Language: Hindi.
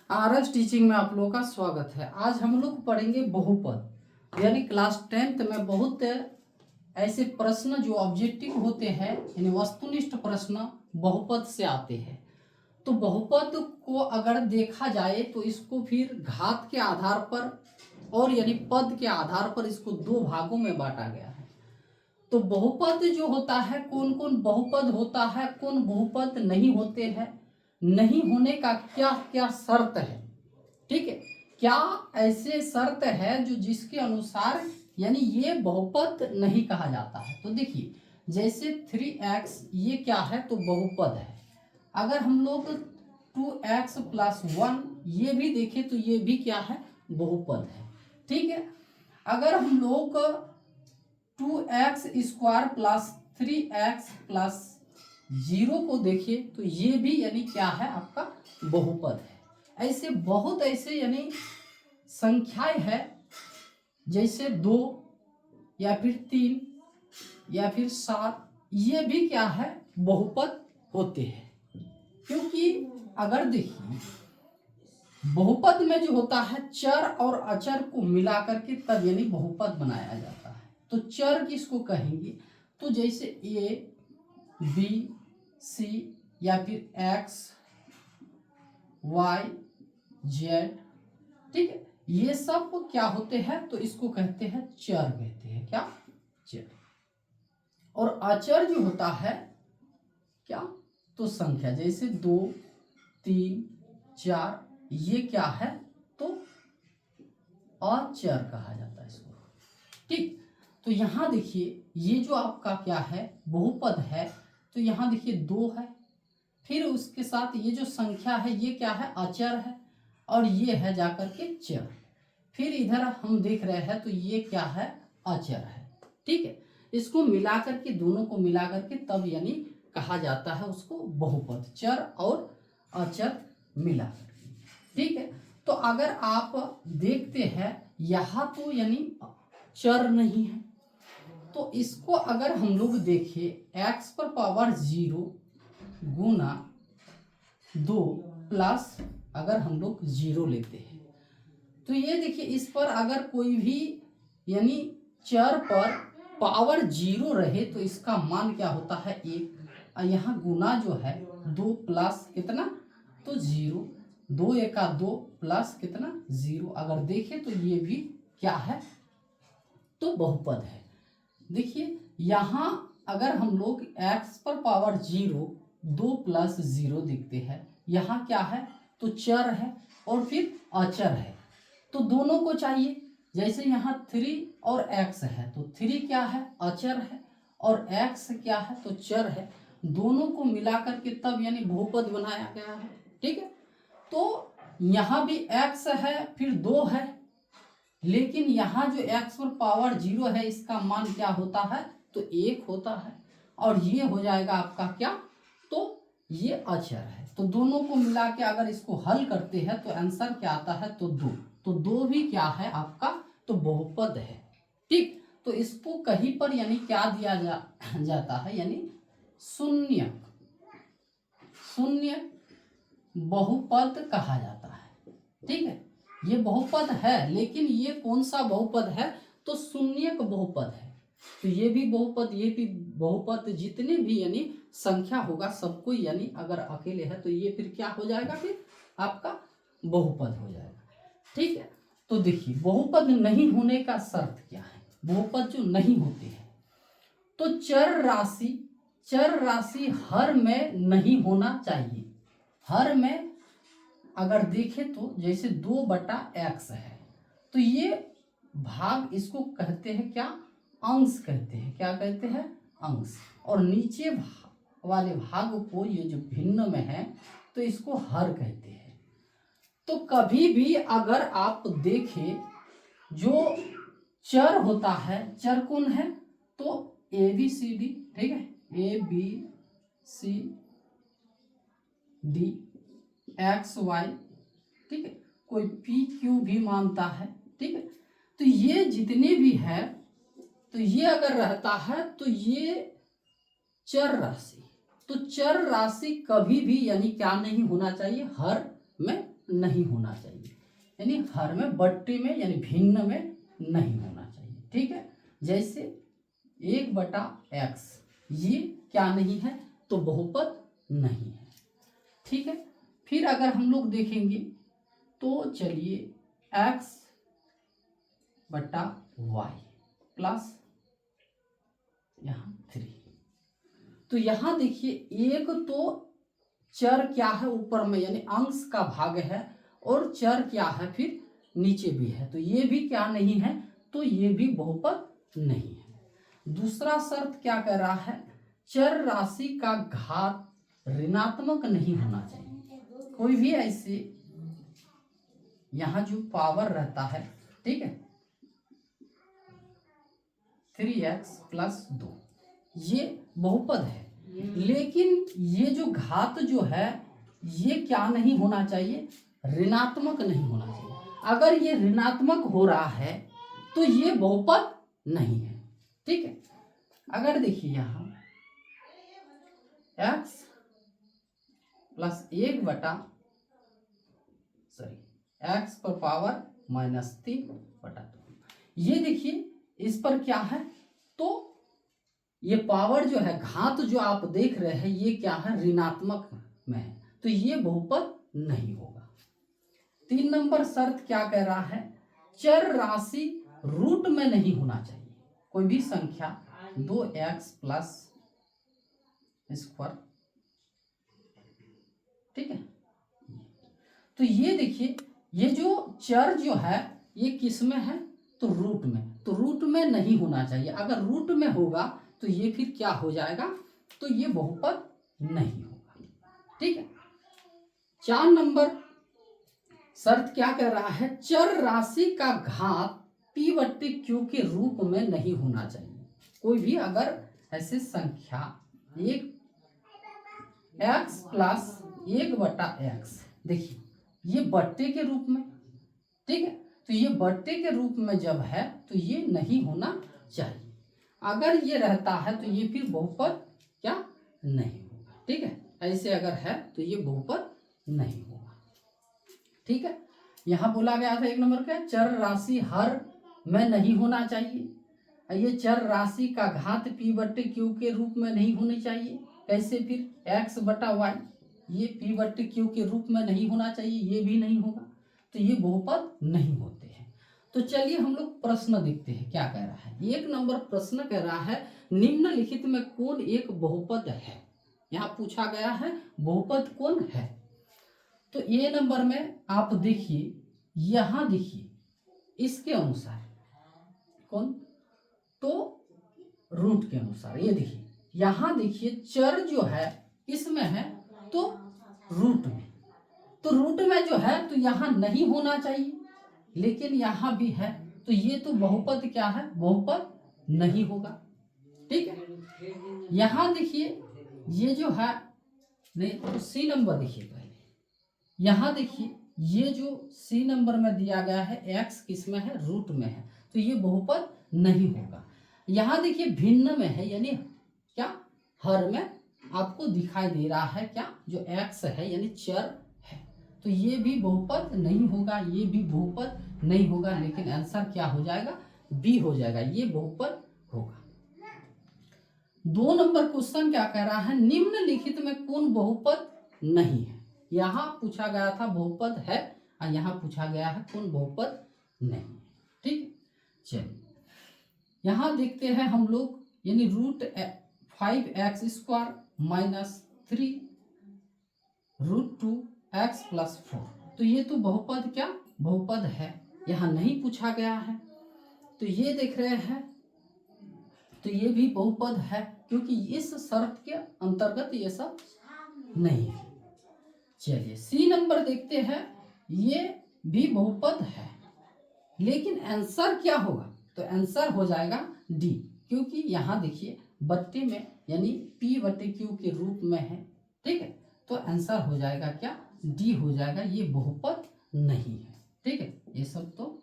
आरएस टीचिंग में आप लोगों का स्वागत है। आज हम लोग पढ़ेंगे बहुपद, यानी क्लास 10th में बहुत ऐसे प्रश्न जो ऑब्जेक्टिव होते हैं, यानी वस्तुनिष्ठ प्रश्न बहुपद से आते हैं। तो बहुपद को अगर देखा जाए तो इसको फिर घात के आधार पर और यानी पद के आधार पर इसको दो भागों में बांटा गया है। तो बहुपद जो होता है, कौन कौन बहुपद होता है, कौन बहुपद नहीं होते हैं, नहीं होने का क्या क्या शर्त है, ठीक है, क्या ऐसे शर्त है जो जिसके अनुसार यानी ये बहुपद नहीं कहा जाता है। तो देखिए, जैसे 3x ये क्या है, तो बहुपद है। अगर हम लोग 2x + 1 ये भी देखें तो ये भी क्या है, बहुपद है, ठीक है। अगर हम लोग 2x² + 3x + 0 को देखें तो ये भी यानी क्या है, आपका बहुपद है। ऐसे बहुत ऐसे यानी संख्याएं हैं, जैसे 2 या फिर 3 या फिर 7, ये भी क्या है, बहुपद होते हैं। क्योंकि अगर देखिए, बहुपद में जो होता है चर और अचर को मिलाकर के तब यानी बहुपद बनाया जाता है। तो चर किसको कहेंगे, तो जैसे a b c या फिर x y z, ठीक है, ये सब क्या होते हैं, तो इसको कहते हैं चर, कहते हैं क्या, चर। और अचर जो होता है क्या, तो संख्या, जैसे 2 3 4, ये क्या है, तो अचर कहा जाता है इसको, ठीक। तो यहाँ देखिए, ये जो आपका क्या है, बहुपद है, तो यहाँ देखिए 2 है, फिर उसके साथ ये जो संख्या है ये क्या है, अचर है, और ये है जाकर के चर। फिर इधर हम देख रहे हैं तो ये क्या है, अचर है, ठीक है। इसको मिलाकर के, दोनों को मिलाकर के तब यानी कहा जाता है उसको बहुपद, चर और अचर मिलाकर के, ठीक है। तो अगर आप देखते हैं यहाँ तो यानी चर नहीं है, तो इसको अगर हम लोग देखें x⁻0 गुना 2 प्लस अगर हम लोग 0 लेते हैं, तो ये देखिए, इस पर अगर कोई भी यानी चर पर पावर 0 रहे तो इसका मान क्या होता है, 1। और यहाँ गुना जो है 2 प्लस कितना, तो 0, 2 × 2 प्लस कितना, 0। अगर देखें तो ये भी क्या है, तो बहुपद है। देखिए यहाँ अगर हम लोग x⁻0 2 + 0 देखते हैं, यहाँ क्या है, तो चर है और फिर अचर है, तो दोनों को चाहिए। जैसे यहाँ 3 और x है, तो 3 क्या है, अचर है, और x क्या है, तो चर है। दोनों को मिलाकर के तब यानी बहुपद बनाया गया है, ठीक है। तो यहाँ भी x है, फिर 2 है, लेकिन यहाँ जो x⁻0 है इसका मान क्या होता है, तो 1 होता है, और ये हो जाएगा आपका क्या, तो ये अचर है। तो दोनों को मिला के अगर इसको हल करते हैं तो आंसर क्या आता है, तो 2। तो 2 भी क्या है आपका, तो बहुपद है, ठीक। तो इसको कहीं पर यानी क्या दिया जाता है, यानी शून्य बहुपद कहा जाता है, ठीक है। ये बहुपद है, लेकिन ये कौन सा बहुपद है, तो शून्यक बहुपद है। तो ये भी बहुपद, ये भी बहुपद, जितने भी यानी संख्या होगा सबको यानी अगर अकेले है तो ये फिर क्या हो जाएगा, फिर आपका बहुपद हो जाएगा, ठीक है। तो देखिए, बहुपद नहीं होने का शर्त क्या है, बहुपद जो नहीं होते हैं, तो चर राशि हर में नहीं होना चाहिए। हर में अगर देखें तो जैसे 2/x है, तो ये भाग इसको कहते हैं क्या, अंश कहते हैं, क्या कहते हैं, अंश। और नीचे वाले भाग को, ये जो भिन्न में है, तो इसको हर कहते हैं। तो कभी भी अगर आप देखें, जो चर होता है, चर कौन है, तो ABCD, ठीक है, ABCD XY, ठीक है, कोई PQ भी मानता है, ठीक है। तो ये जितने भी है, तो ये अगर रहता है तो ये चर राशि, तो चर राशि कभी भी यानी क्या नहीं होना चाहिए, हर में नहीं होना चाहिए, यानी हर में, बट्टे में यानी भिन्न में नहीं होना चाहिए। ठीक है, जैसे 1/x ये क्या नहीं है, तो बहुपद नहीं है। ठीक है, फिर अगर हम लोग देखेंगे तो चलिए x/y प्लस यहाँ 3, तो यहाँ देखिए एक तो चर क्या है ऊपर में यानी अंश का भाग है, और चर क्या है फिर नीचे भी है, तो ये भी क्या नहीं है, तो ये भी बहुपद नहीं है। दूसरा शर्त क्या कह रहा है, चर राशि का घात ऋणात्मक नहीं होना चाहिए। कोई भी ऐसे यहाँ जो पावर रहता है, ठीक है, 3x + 2 ये बहुपद है, लेकिन ये जो घात जो है ये क्या नहीं होना चाहिए, ऋणात्मक नहीं होना चाहिए। अगर ये ऋणात्मक हो रहा है तो ये बहुपद नहीं है। ठीक है, अगर देखिए यहाँ x + 1/(x⁻³ ये देखिए इस पर क्या है, तो ये पावर जो है, घात जो आप देख रहे हैं ये क्या है, ऋणात्मक में है, तो ये बहुपद नहीं होगा। 3 नंबर शर्त क्या कह रहा है, चर राशि रूट में नहीं होना चाहिए। कोई भी संख्या 2x+², ठीक है, तो ये देखिए ये जो चर जो है ये किस में है, तो रूट में, तो रूट में नहीं होना चाहिए। अगर रूट में होगा तो ये फिर क्या हो जाएगा, तो ये बहुपद नहीं होगा। ठीक है, 4 नंबर शर्त क्या कह रहा है, चर राशि का घात p/q के रूप में नहीं होना चाहिए। कोई भी अगर ऐसे संख्या 1x + 1/x, देखिए ये बट्टे के रूप में, ठीक है, तो ये बट्टे के रूप में जब है तो ये नहीं होना चाहिए। अगर ये रहता है तो ये फिर बहुपद क्या नहीं होगा। ठीक है, ऐसे अगर है तो ये बहुपद नहीं होगा। ठीक है, यहाँ बोला गया था 1 नंबर का, चर राशि हर में नहीं होना चाहिए। ये चर राशि का घात p/q के रूप में नहीं होनी चाहिए। कैसे फिर x/y ये p/q के रूप में नहीं होना चाहिए, ये भी नहीं होगा, तो ये बहुपद नहीं होते हैं। तो चलिए हम लोग प्रश्न देखते हैं क्या कह रहा है। 1 नंबर प्रश्न कह रहा है, निम्नलिखित में कौन एक बहुपद है। यहाँ पूछा गया है बहुपद कौन है। तो ए नंबर में आप देखिए, यहाँ देखिए इसके अनुसार कौन, तो रूट के अनुसार, ये देखिए यहाँ देखिए चर जो है इसमें है, तो रूट में, तो रूट में जो है तो यहाँ नहीं होना चाहिए, लेकिन यहाँ भी है, तो ये तो बहुपद क्या है, बहुपद नहीं होगा। ठीक है, यहाँ देखिए ये जो है, नहीं तो सी नंबर देखिए पहले, यहाँ देखिए ये जो सी नंबर में दिया गया है x किस में है, रूट में है, तो ये बहुपद नहीं होगा। यहाँ देखिए भिन्न में है, यानी क्या हर में आपको दिखाई दे रहा है क्या, जो x है यानी चर है, तो ये भी बहुपद नहीं होगा, ये भी बहुपद नहीं होगा, लेकिन आंसर क्या हो जाएगा, बी हो जाएगा, ये बहुपद होगा। 2 नंबर क्वेश्चन क्या कह रहा है, निम्नलिखित में कौन बहुपद नहीं है। यहाँ पूछा गया था बहुपद है, और यहाँ पूछा गया है कौन बहुपद नहीं। ठीक, चलिए यहाँ देखते हैं हम लोग, यानी √5x² - 3 √2x + 4, तो ये तो बहुपद क्या, बहुपद है, यहाँ नहीं पूछा गया है। तो ये देख रहे हैं, तो ये भी बहुपद है, क्योंकि इस शर्त के अंतर्गत ये सब नहीं है। चलिए सी नंबर देखते हैं, ये भी बहुपद है, लेकिन आंसर क्या होगा, तो आंसर हो जाएगा डी, क्योंकि यहाँ देखिए बट्टे में यानी p/q के रूप में है। ठीक है, तो आंसर हो जाएगा क्या, डी हो जाएगा, ये बहुपद नहीं है। ठीक है, ये सब तो